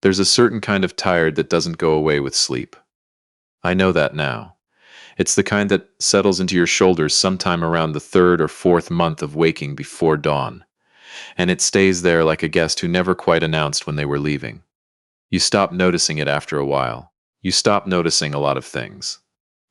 There's a certain kind of tired that doesn't go away with sleep. I know that now. It's the kind that settles into your shoulders sometime around the third or fourth month of waking before dawn, and it stays there like a guest who never quite announced when they were leaving. You stop noticing it after a while. You stop noticing a lot of things.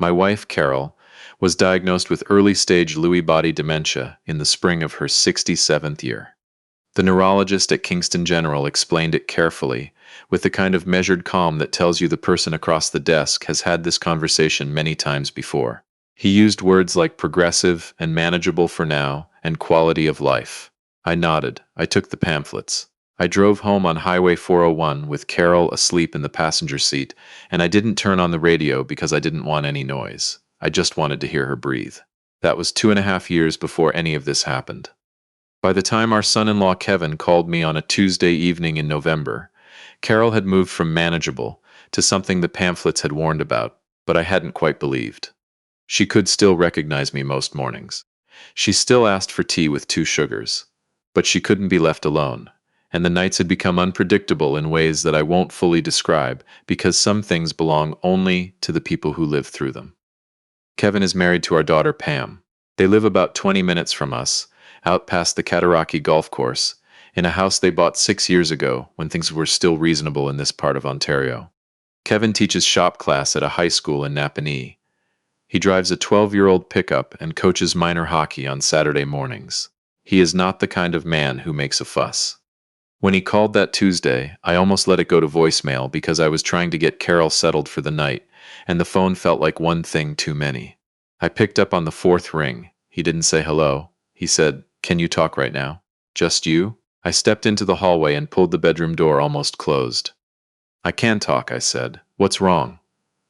My wife, Carol, was diagnosed with early-stage Lewy body dementia in the spring of her 67th year. The neurologist at Kingston General explained it carefully, with the kind of measured calm that tells you the person across the desk has had this conversation many times before. He used words like progressive and manageable for now and quality of life. I nodded. I took the pamphlets. I drove home on Highway 401 with Carol asleep in the passenger seat, and I didn't turn on the radio because I didn't want any noise. I just wanted to hear her breathe. That was 2.5 years before any of this happened. By the time our son-in-law Kevin called me on a Tuesday evening in November, Carol had moved from manageable to something the pamphlets had warned about, but I hadn't quite believed. She could still recognize me most mornings. She still asked for tea with 2 sugars, but she couldn't be left alone, and the nights had become unpredictable in ways that I won't fully describe because some things belong only to the people who live through them. Kevin is married to our daughter Pam. They live about 20 minutes from us, out past the Cataraqui golf course, in a house they bought 6 years ago when things were still reasonable in this part of Ontario. Kevin teaches shop class at a high school in Napanee. He drives a 12-year-old pickup and coaches minor hockey on Saturday mornings. He is not the kind of man who makes a fuss. When he called that Tuesday, I almost let it go to voicemail because I was trying to get Carol settled for the night, and the phone felt like one thing too many. I picked up on the 4th ring. He didn't say hello. He said, "Can you talk right now? Just you?" I stepped into the hallway and pulled the bedroom door almost closed. "I can talk," I said. "What's wrong?"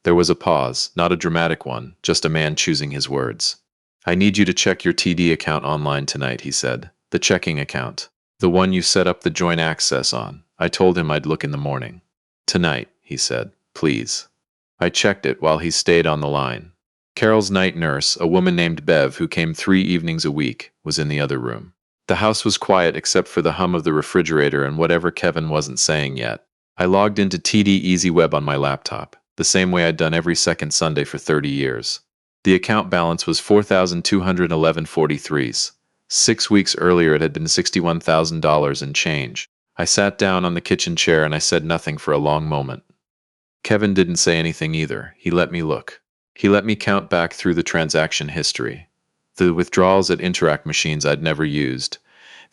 There was a pause, not a dramatic one, just a man choosing his words. "I need you to check your TD account online tonight," he said. "The checking account. The one you set up the joint access on." I told him I'd look in the morning. "Tonight," he said. "Please." I checked it while he stayed on the line. Carol's night nurse, a woman named Bev who came 3 evenings a week, was in the other room. The house was quiet except for the hum of the refrigerator and whatever Kevin wasn't saying yet. I logged into TD Easy Web on my laptop, the same way I'd done every second Sunday for 30 years. The account balance was 4,211.43. 6 weeks earlier it had been $61,000 and change. I sat down on the kitchen chair and I said nothing for a long moment. Kevin didn't say anything either. He let me look. He let me count back through the transaction history. The withdrawals at Interact machines I'd never used.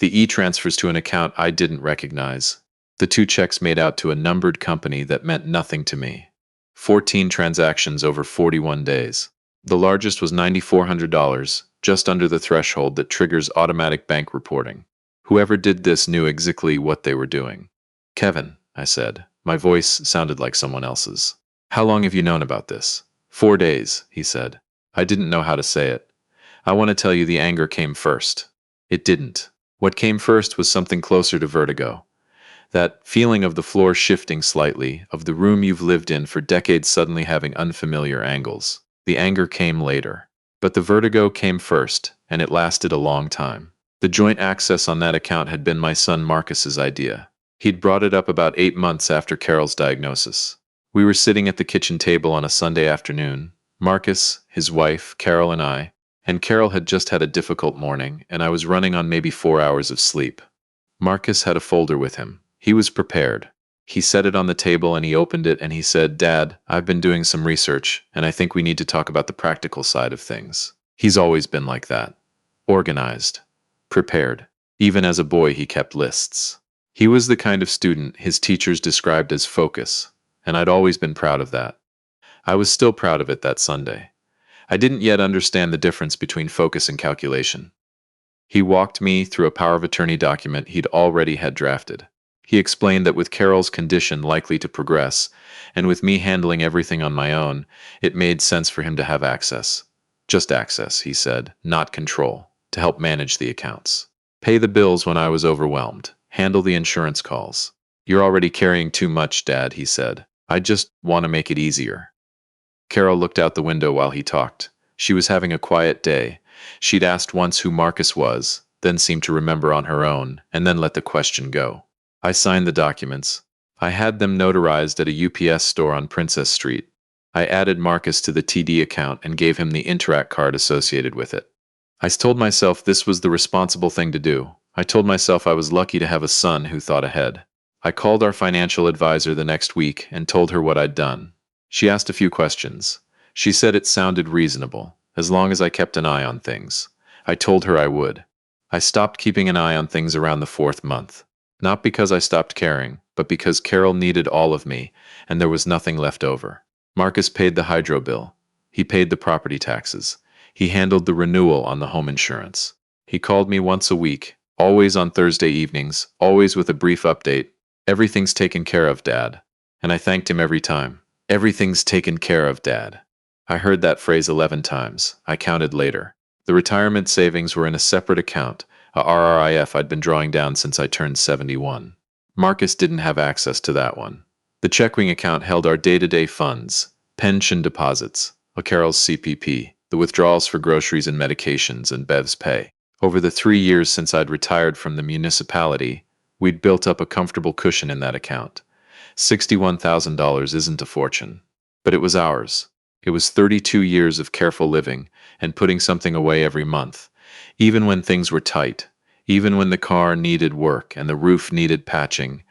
The e-transfers to an account I didn't recognize. The 2 checks made out to a numbered company that meant nothing to me. 14 transactions over 41 days. The largest was $9,400, just under the threshold that triggers automatic bank reporting. Whoever did this knew exactly what they were doing. "Kevin," I said. My voice sounded like someone else's. "How long have you known about this?" 4 days, he said. I didn't know how to say it. I want to tell you the anger came first. It didn't. What came first was something closer to vertigo. That feeling of the floor shifting slightly, of the room you've lived in for decades suddenly having unfamiliar angles. The anger came later. But the vertigo came first, and it lasted a long time. The joint access on that account had been my son Marcus's idea. He'd brought it up about 8 months after Carol's diagnosis. We were sitting at the kitchen table on a Sunday afternoon, Marcus, his wife, Carol, and Carol had just had a difficult morning, and I was running on maybe 4 hours of sleep. Marcus had a folder with him. He was prepared. He set it on the table and he opened it and he said, "Dad, I've been doing some research, and I think we need to talk about the practical side of things." He's always been like that. Organized. Prepared. Even as a boy, he kept lists. He was the kind of student his teachers described as focus, and I'd always been proud of that. I was still proud of it that Sunday. I didn't yet understand the difference between focus and calculation. He walked me through a power of attorney document he'd already had drafted. He explained that with Carol's condition likely to progress, and with me handling everything on my own, it made sense for him to have access. Just access, he said, not control, to help manage the accounts. Pay the bills when I was overwhelmed. Handle the insurance calls. "You're already carrying too much, Dad," he said. "I just want to make it easier." Carol looked out the window while he talked. She was having a quiet day. She'd asked once who Marcus was, then seemed to remember on her own, and then let the question go. I signed the documents. I had them notarized at a UPS store on Princess Street. I added Marcus to the TD account and gave him the Interac card associated with it. I told myself this was the responsible thing to do. I told myself I was lucky to have a son who thought ahead. I called our financial advisor the next week and told her what I'd done. She asked a few questions. She said it sounded reasonable, as long as I kept an eye on things. I told her I would. I stopped keeping an eye on things around the 4th month. Not because I stopped caring, but because Carol needed all of me, and there was nothing left over. Marcus paid the hydro bill. He paid the property taxes. He handled the renewal on the home insurance. He called me once a week, always on Thursday evenings, always with a brief update. Everything's taken care of, Dad. And I thanked him every time. Everything's taken care of, Dad. I heard that phrase 11 times. I counted later. The retirement savings were in a separate account, a RRIF I'd been drawing down since I turned 71. Marcus didn't have access to that one. The checking account held our day-to-day funds, pension deposits, Carol's CPP, the withdrawals for groceries and medications, and Bev's pay. Over the 3 years since I'd retired from the municipality, we'd built up a comfortable cushion in that account. $61,000 isn't a fortune, but it was ours. It was 32 years of careful living and putting something away every month, even when things were tight, even when the car needed work and the roof needed patching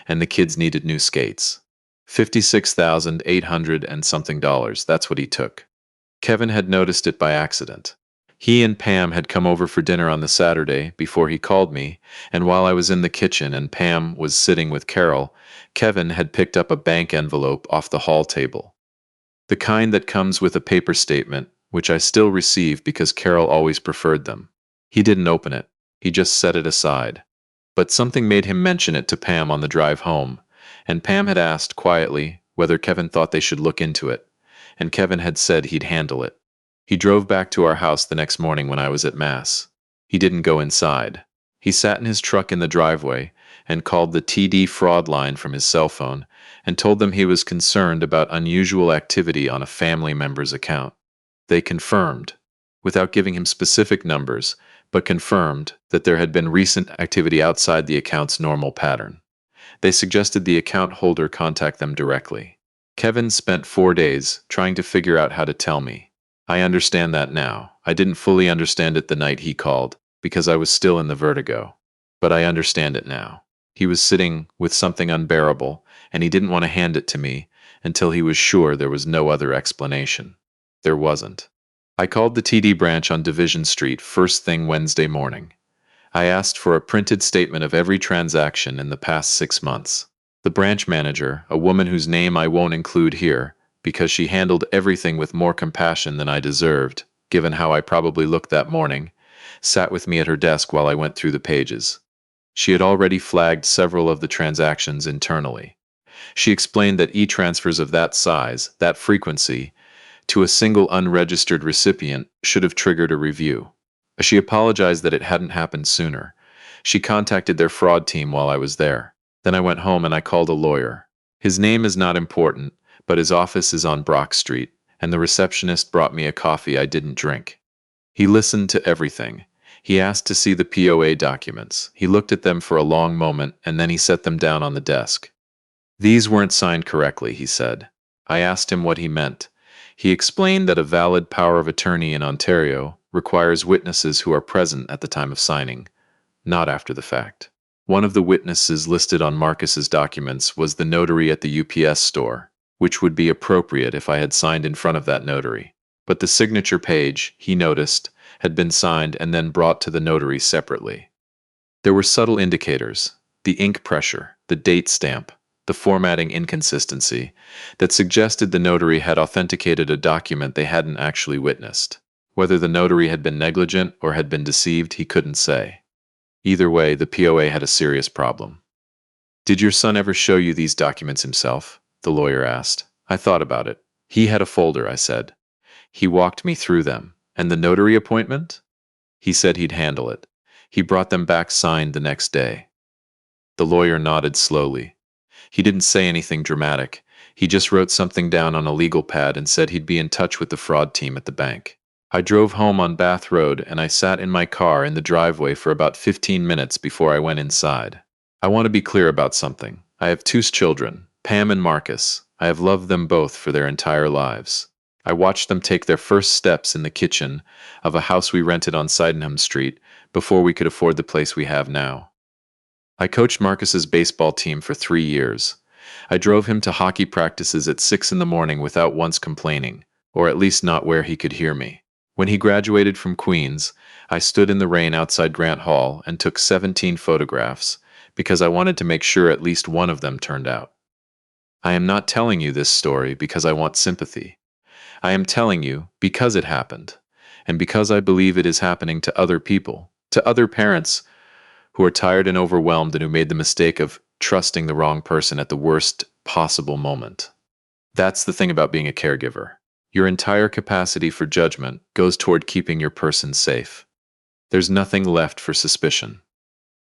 and the kids needed new skates. $56,800 and something dollars, that's what he took. Kevin had noticed it by accident. He and Pam had come over for dinner on the Saturday before he called me, and while I was in the kitchen and Pam was sitting with Carol, Kevin had picked up a bank envelope off the hall table. The kind that comes with a paper statement, which I still receive because Carol always preferred them. He didn't open it. He just set it aside. But something made him mention it to Pam on the drive home, and Pam had asked quietly whether Kevin thought they should look into it, and Kevin had said he'd handle it. He drove back to our house the next morning when I was at Mass. He didn't go inside. He sat in his truck in the driveway and called the TD fraud line from his cell phone and told them he was concerned about unusual activity on a family member's account. They confirmed, without giving him specific numbers, but confirmed that there had been recent activity outside the account's normal pattern. They suggested the account holder contact them directly. Kevin spent 4 days trying to figure out how to tell me. I understand that now. I didn't fully understand it the night he called, because I was still in the vertigo. But I understand it now. He was sitting with something unbearable, and he didn't want to hand it to me until he was sure there was no other explanation. There wasn't. I called the TD branch on Division Street first thing Wednesday morning. I asked for a printed statement of every transaction in the past 6 months. The branch manager, a woman whose name I won't include here, because she handled everything with more compassion than I deserved, given how I probably looked that morning, sat with me at her desk while I went through the pages. She had already flagged several of the transactions internally. She explained that e-transfers of that size, that frequency, to a single unregistered recipient should have triggered a review. She apologized that it hadn't happened sooner. She contacted their fraud team while I was there. Then I went home and I called a lawyer. His name is not important, but his office is on Brock Street, and the receptionist brought me a coffee I didn't drink. He listened to everything. He asked to see the POA documents. He looked at them for a long moment, and then he set them down on the desk. These weren't signed correctly, he said. I asked him what he meant. He explained that a valid power of attorney in Ontario requires witnesses who are present at the time of signing, not after the fact. One of the witnesses listed on Marcus's documents was the notary at the UPS store, which would be appropriate if I had signed in front of that notary. But the signature page, he noticed, had been signed and then brought to the notary separately. There were subtle indicators, the ink pressure, the date stamp, the formatting inconsistency, that suggested the notary had authenticated a document they hadn't actually witnessed. Whether the notary had been negligent or had been deceived, he couldn't say. Either way, the POA had a serious problem. "Did your son ever show you these documents himself?" the lawyer asked. I thought about it. "He had a folder," I said. "He walked me through them. And the notary appointment?" He said he'd handle it. He brought them back signed the next day. The lawyer nodded slowly. He didn't say anything dramatic. He just wrote something down on a legal pad and said he'd be in touch with the fraud team at the bank. I drove home on Bath Road and I sat in my car in the driveway for about 15 minutes before I went inside. I want to be clear about something. I have two children, Pam and Marcus. I have loved them both for their entire lives. I watched them take their first steps in the kitchen of a house we rented on Sydenham Street before we could afford the place we have now. I coached Marcus's baseball team for 3 years. I drove him to hockey practices at 6 in the morning without once complaining, or at least not where he could hear me. When he graduated from Queens, I stood in the rain outside Grant Hall and took 17 photographs because I wanted to make sure at least one of them turned out. I am not telling you this story because I want sympathy. I am telling you because it happened, and because I believe it is happening to other people, to other parents who are tired and overwhelmed and who made the mistake of trusting the wrong person at the worst possible moment. That's the thing about being a caregiver. Your entire capacity for judgment goes toward keeping your person safe. There's nothing left for suspicion.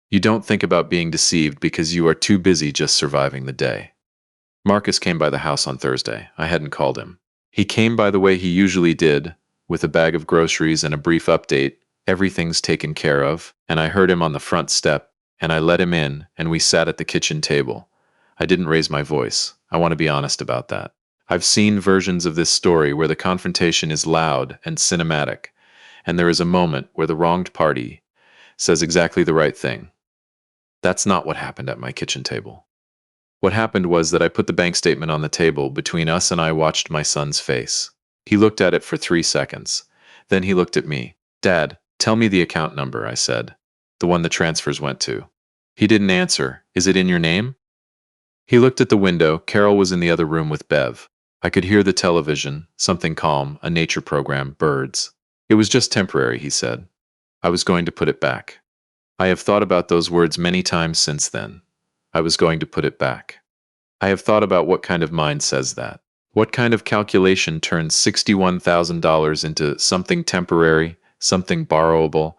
You don't think about being deceived because you are too busy just surviving the day. Marcus came by the house on Thursday. I hadn't called him. He came by the way he usually did, with a bag of groceries and a brief update. Everything's taken care of, and I heard him on the front step, and I let him in, and we sat at the kitchen table. I didn't raise my voice. I want to be honest about that. I've seen versions of this story where the confrontation is loud and cinematic, and there is a moment where the wronged party says exactly the right thing. That's not what happened at my kitchen table. What happened was that I put the bank statement on the table between us and I watched my son's face. He looked at it for 3 seconds. Then he looked at me. "Dad, tell me the account number," I said. "The one the transfers went to." He didn't answer. "Is it in your name?" He looked at the window. Carol was in the other room with Bev. I could hear the television, something calm, a nature program, birds. "It was just temporary," he said. "I was going to put it back." I have thought about those words many times since then. I was going to put it back. I have thought about what kind of mind says that. What kind of calculation turns $61,000 into something temporary, something borrowable,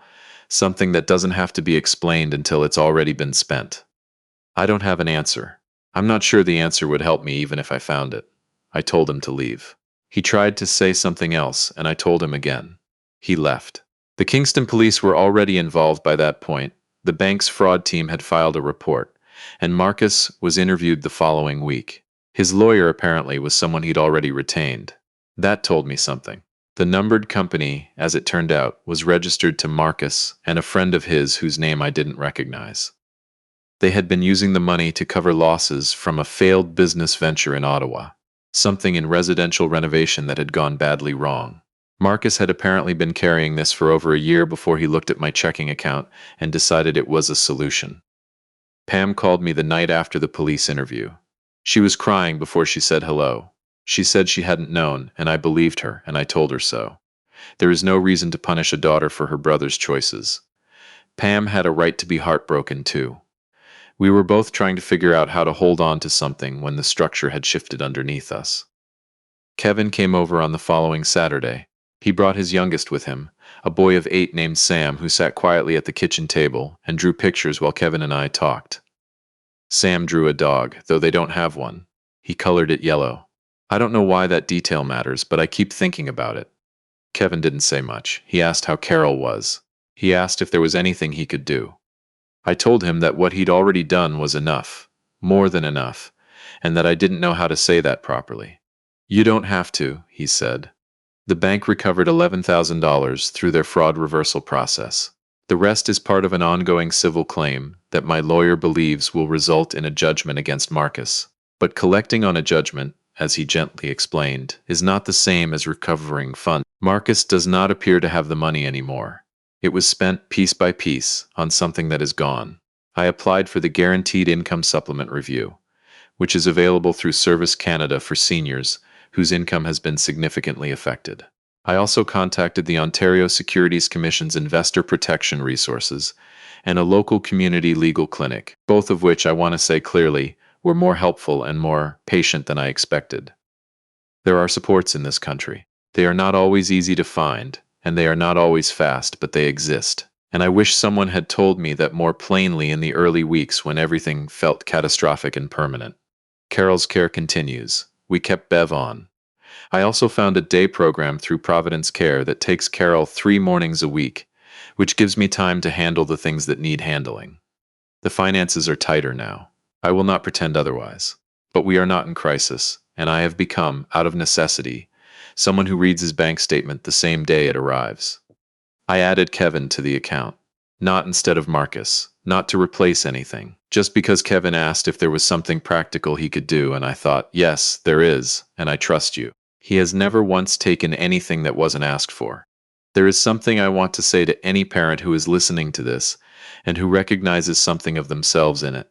something that doesn't have to be explained until it's already been spent? I don't have an answer. I'm not sure the answer would help me even if I found it. I told him to leave. He tried to say something else, and I told him again. He left. The Kingston police were already involved by that point. The bank's fraud team had filed a report, and Marcus was interviewed the following week. His lawyer apparently was someone he'd already retained. That told me something. The numbered company, as it turned out, was registered to Marcus and a friend of his whose name I didn't recognize. They had been using the money to cover losses from a failed business venture in Ottawa, something in residential renovation that had gone badly wrong. Marcus had apparently been carrying this for over a year before he looked at my checking account and decided it was a solution. Pam called me the night after the police interview. She was crying before she said hello. She said she hadn't known, and I believed her, and I told her so. There is no reason to punish a daughter for her brother's choices. Pam had a right to be heartbroken, too. We were both trying to figure out how to hold on to something when the structure had shifted underneath us. Kevin came over on the following Saturday. He brought his youngest with him, a boy of 8 named Sam, who sat quietly at the kitchen table and drew pictures while Kevin and I talked. Sam drew a dog, though they don't have one. He colored it yellow. I don't know why that detail matters, but I keep thinking about it. Kevin didn't say much. He asked how Carol was. He asked if there was anything he could do. I told him that what he'd already done was enough, more than enough, and that I didn't know how to say that properly. "You don't have to," he said. The bank recovered $11,000 through their fraud reversal process. The rest is part of an ongoing civil claim that my lawyer believes will result in a judgment against Marcus. But collecting on a judgment, as he gently explained, is not the same as recovering funds. Marcus does not appear to have the money anymore. It was spent piece by piece on something that is gone. I applied for the Guaranteed Income Supplement Review, which is available through Service Canada for seniors whose income has been significantly affected. I also contacted the Ontario Securities Commission's Investor Protection Resources and a local community legal clinic, both of which, I want to say clearly, were more helpful and more patient than I expected. There are supports in this country. They are not always easy to find, and they are not always fast, but they exist. And I wish someone had told me that more plainly in the early weeks when everything felt catastrophic and permanent. Carol's care continues. We kept Bev on. I also found a day program through Providence Care that takes Carol 3 mornings a week, which gives me time to handle the things that need handling. The finances are tighter now. I will not pretend otherwise. But we are not in crisis, and I have become, out of necessity, someone who reads his bank statement the same day it arrives. I added Kevin to the account. Not instead of Marcus, not to replace anything. Just because Kevin asked if there was something practical he could do, and I thought, yes, there is, and I trust you. He has never once taken anything that wasn't asked for. There is something I want to say to any parent who is listening to this and who recognizes something of themselves in it.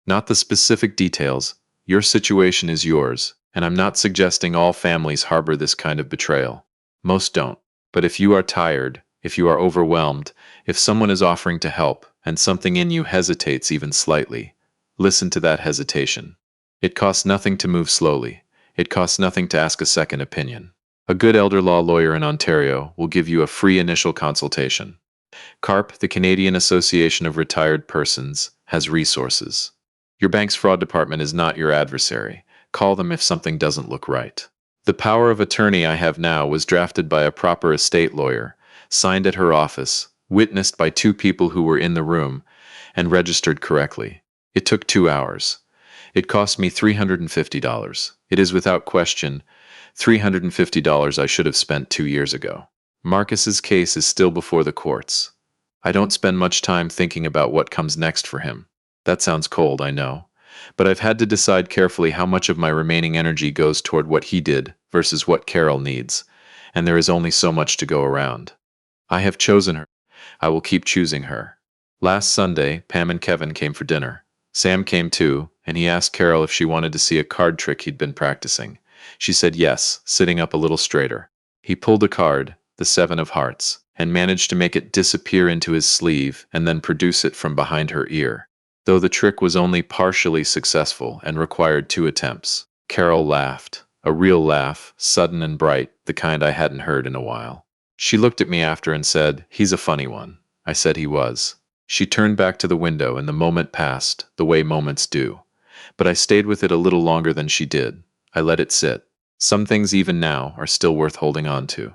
Not the specific details. Your situation is yours, and I'm not suggesting all families harbor this kind of betrayal. Most don't. But if you are tired, if you are overwhelmed, if someone is offering to help, and something in you hesitates even slightly, listen to that hesitation. It costs nothing to move slowly. It costs nothing to ask a second opinion. A good elder law lawyer in Ontario will give you a free initial consultation. CARP, the Canadian Association of Retired Persons, has resources. Your bank's fraud department is not your adversary. Call them if something doesn't look right. The power of attorney I have now was drafted by a proper estate lawyer, signed at her office, witnessed by 2 people who were in the room, and registered correctly. It took 2 hours. It cost me $350. It is without question $350 I should have spent 2 years ago. Marcus's case is still before the courts. I don't spend much time thinking about what comes next for him. That sounds cold, I know. But I've had to decide carefully how much of my remaining energy goes toward what he did versus what Carol needs, and there is only so much to go around. I have chosen her. I will keep choosing her. Last Sunday, Pam and Kevin came for dinner. Sam came too, and he asked Carol if she wanted to see a card trick he'd been practicing. She said yes, sitting up a little straighter. He pulled a card, the 7 of Hearts, and managed to make it disappear into his sleeve and then produce it from behind her ear. Though the trick was only partially successful and required 2 attempts. Carol laughed. A real laugh, sudden and bright, the kind I hadn't heard in a while. She looked at me after and said, "He's a funny one." I said he was. She turned back to the window and the moment passed, the way moments do. But I stayed with it a little longer than she did. I let it sit. Some things even now are still worth holding on to.